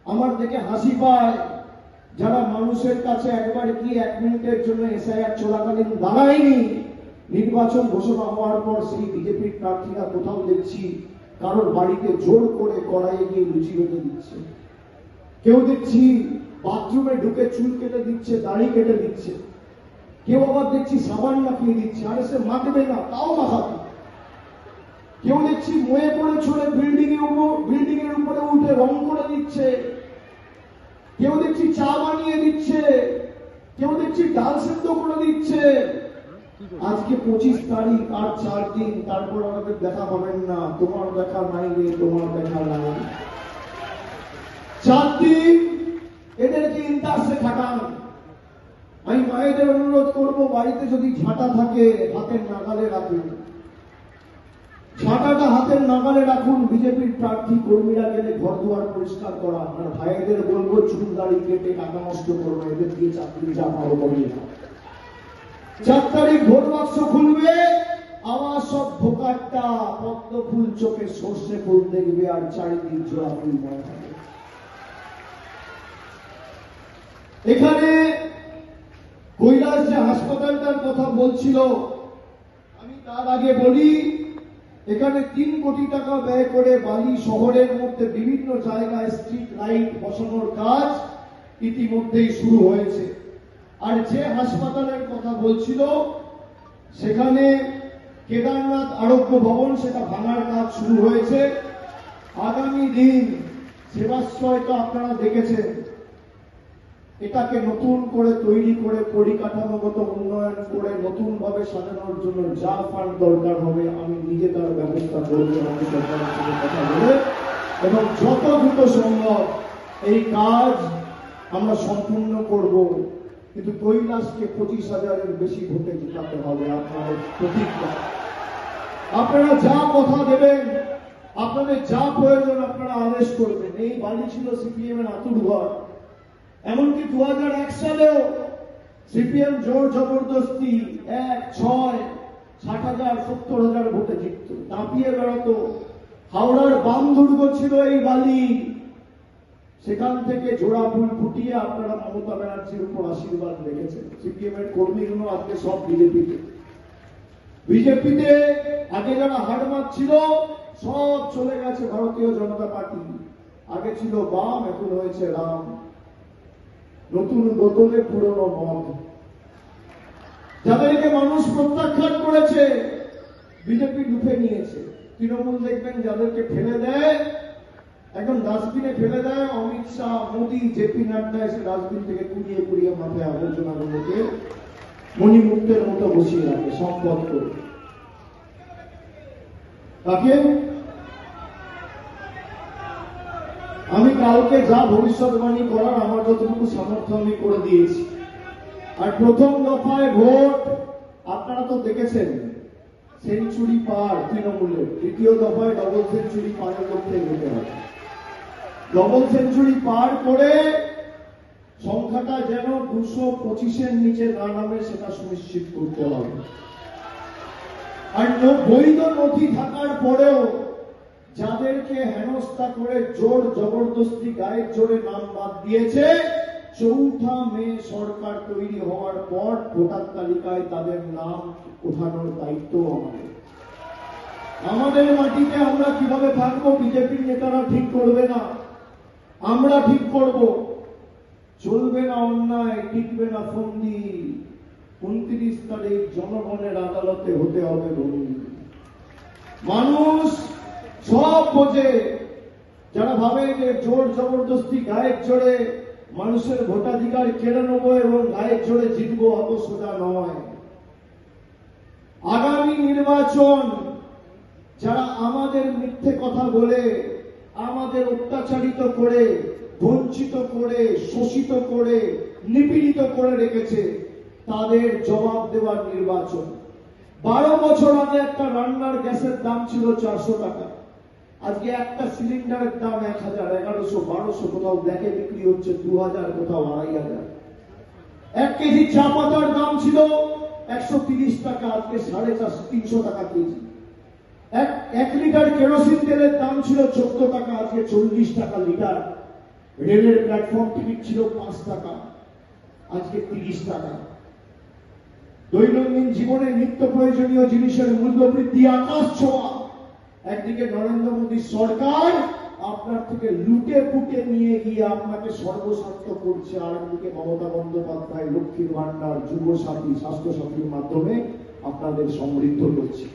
আমার দেখে হাসি পায় যারা মানুষের কাছে একবার কি 1 মিনিটের জন্য এসআইআর চলাকালীন দাঁড়ায়নি, নির্বাচন ঘোষণা হওয়ার পর সেই বিজেপির প্রার্থীরা কোথাও দেখছি কারোর বাড়িতে জোর করে কড়াইয়ে গিয়ে লুচি বেঁধে দিচ্ছে, কেউ দেখছি বাথরুমে ঢুকে চুল কেটে দিচ্ছে, দাড়ি কেটে দিচ্ছে, কেউ আবার দেখছি সাবান মাখিয়ে দিচ্ছে, আরে সে মাখবে না তাও মাখাবে, কেউ দেখছি ময়ে পড়ে ছড়ে বিল্ডিং এর উপরে উঠে রং করে দিচ্ছে, কেউ দেখছি চা বানিয়ে দিচ্ছে, কেউ দেখছি ডাল সেদ্ধ করে দিচ্ছে। আজকে 25 তারিখ আর 4 দিন, তারপর আমাদের দেখা পাবেন না। তোমার দেখা নাই রে, তোমার দেখা নাই। 4 দিন এদেরকে ইন্টারসে খাটান। আমি মায়েদের অনুরোধ করব, বাড়িতে যদি ঝাঁটা থাকে হাতের নাগালে রাখুন, ঝাঁটাটা হাতের নাগালে রাখুন। বিজেপির প্রার্থী কর্মীরা গেলে ঘর দুয়ার পরিষ্কার করা, আর ভাইদের বলবো চুল দাড়ি কেটে টাকা নষ্ট করবো, এদের দিয়ে চাকরি যা পারো করিয়ে না। 4 তারিখ ভোট বাক্স খুলবে, আমার সব ভোকারটা পদ্ম ফুল চোখে সর্ষে ফুল দেখবে, আর চারিদিক জোড়া ফুল মনে থাকে। এখানে কৈলাস যে হাসপাতালটার কথা বলছিল, আমি তার আগে বলি, এখানে 3 কোটি টাকা ব্যয় করে বালি শহরের মধ্যে বিভিন্ন জায়গায় স্ট্রিট লাইট বসানোর কাজ ইতিমধ্যেই শুরু হয়েছে। আর যে হাসপাতালের কথা বলছিল, সেখানে কেদারনাথ আরোগ্য ভবন, সেটা ভাঙার কাজ শুরু হয়েছে। আগামী দিন সেবাশ্রয় তো আপনারা দেখেছেন, এটাকে নতুন করে তৈরি করে পরিকাঠামোগত উন্নয়ন করে নতুন ভাবে সাজানোর জন্য যা ফান্ড দরকার হবে আমি নিজে তার ব্যবস্থা করব, আমি সরকারের সাথে কথা বলে, এবং যত দ্রুত সম্ভব এই কাজ আমরা সম্পূর্ণ করব। কিন্তু কৈলাসকে 25,000-এর বেশি ভোটে জিতাতে হবে। আপনাদের প্রতিজ্ঞা, আপনারা যা কথা দেবেন, আপনাদের যা প্রয়োজন আপনারা আদেশ করবেন। এই বাড়ি ছিল সিপিএম এর আতুর ঘর। এমনকি 2001 সালেও সিপিএম জোর জবরদস্তি 1, 6, 60,000, 70,000 ভোটে জিতত, দাপিয়ে বেড়াতো। হাওড়ার বাম দুর্গ ছিল এই বালি, সেখান থেকে জোড়া ফুল ফুটিয়ে আপনারা মমতা ব্যানার্জির উপর আশীর্বাদ রেখেছেন। সিপিএম এর কর্মীগুলো আজকে সব বিজেপিতে আগে যারা হার মারছিল সব চলে গেছে ভারতীয় জনতা পার্টি। আগে ছিল বাম, এখন হয়েছে রাম। নতুন বোতলে পুরনো মদ। যাদেরকে মানুষ প্রত্যাখ্যান করেছে বিজেপি লুফে নিয়েছে। তৃণমূল দেখবেন যাদেরকে ফেলে দেয়, একদম ডাস্টবিনে ফেলে দেয়, অমিত শাহ, মোদী, জেপি নাড্ডা এসে ডাস্টবিন থেকে কুড়িয়ে কুড়িয়ে মাথায় আবর্জনাগুলোকে মণিমুক্তের মতো বসিয়ে রাখে সম্পদ করে। তাকে আমি কালকে যা ভবিষ্যৎবাণী করার আমার যতটুকু সামর্থ্য আমি করে দিয়েছি। আর প্রথম দফায় ভোট আপনারা তো দেখেছেন, সেঞ্চুরি পার তৃণমূলের। দ্বিতীয় দফায় ডবল সেঞ্চুরি পারের লক্ষ্যে যেতে হবে। ডবল সেঞ্চুরি পার করে সংখ্যাটা যেন 225-এর নিচে না নামে সেটা সুনিশ্চিত করতে হবে। আর বৈধ নথি থাকার পরেও যাদেরকে হেনস্থা করে জোর জবরদস্তি গায়ের জোরে নাম বাদ দিয়েছে, 4 মে সরকার তৈরি হওয়ার পর ভোটার তালিকায় তাদের নাম ওঠানোর দায়িত্ব আমাদের। আমাদের মাটিতে আমরা কিভাবে থাকবো বিজেপির নেতারা ঠিক করবে না, আমরা ঠিক করব। চলবে না অন্যায়, টিকবে না ফন্দি। 29 তারিখ জনগণের আদালতে হতে হবে বন্দী। মানুষ সব বোঝে। যারা ভাবে যে জোর জবরদস্তি গায়ের জোরে মানুষের ভোটাধিকার কেড়ে নেবো এবং গায়ের জোরে জিতবো, অত সোজা নয়। আগামী নির্বাচন যারা আমাদের মিথ্যে কথা বলে, আমাদের অত্যাচারিত করে, বঞ্চিত করে, শোষিত করে, নিপীড়িত করে রেখেছে, তাদের জবাব দেওয়ার নির্বাচন। 12 বছর আগে একটা রান্নার গ্যাসের দাম ছিল 400 টাকা। আজকে একটা সিলিন্ডারের দাম 1000, 1100, 1200, কোথাও ব্ল্যাকে বিক্রি হচ্ছে 2000, কোথাও 2500। 1 কেজি চা পাতার দাম ছিল 130 টাকা, আজকে 350 টাকা কেজি। 1 লিটার কেরোসিন তেলের দাম ছিল 14 টাকা, আজকে 40 টাকা লিটার। রেলের প্ল্যাটফর্ম টিকিট ছিল 5 টাকা, আজকে 30 টাকা। দৈনন্দিন জীবনে নিত্য প্রয়োজনীয় জিনিসের মূল্য বৃদ্ধি আকাশ ছোঁয়া। একদিকে নরেন্দ্র মোদী সরকার আপনার থেকে লুটে পুটে নিয়ে গিয়ে আপনাকে সর্বশান্ত করছে, আর একদিকে মমতা বন্দ্যোপাধ্যায় লক্ষ্মীর ভান্ডার, যুব সাথী, স্বাস্থ্য সাথীর মাধ্যমে আপনাদের সমৃদ্ধ করছে।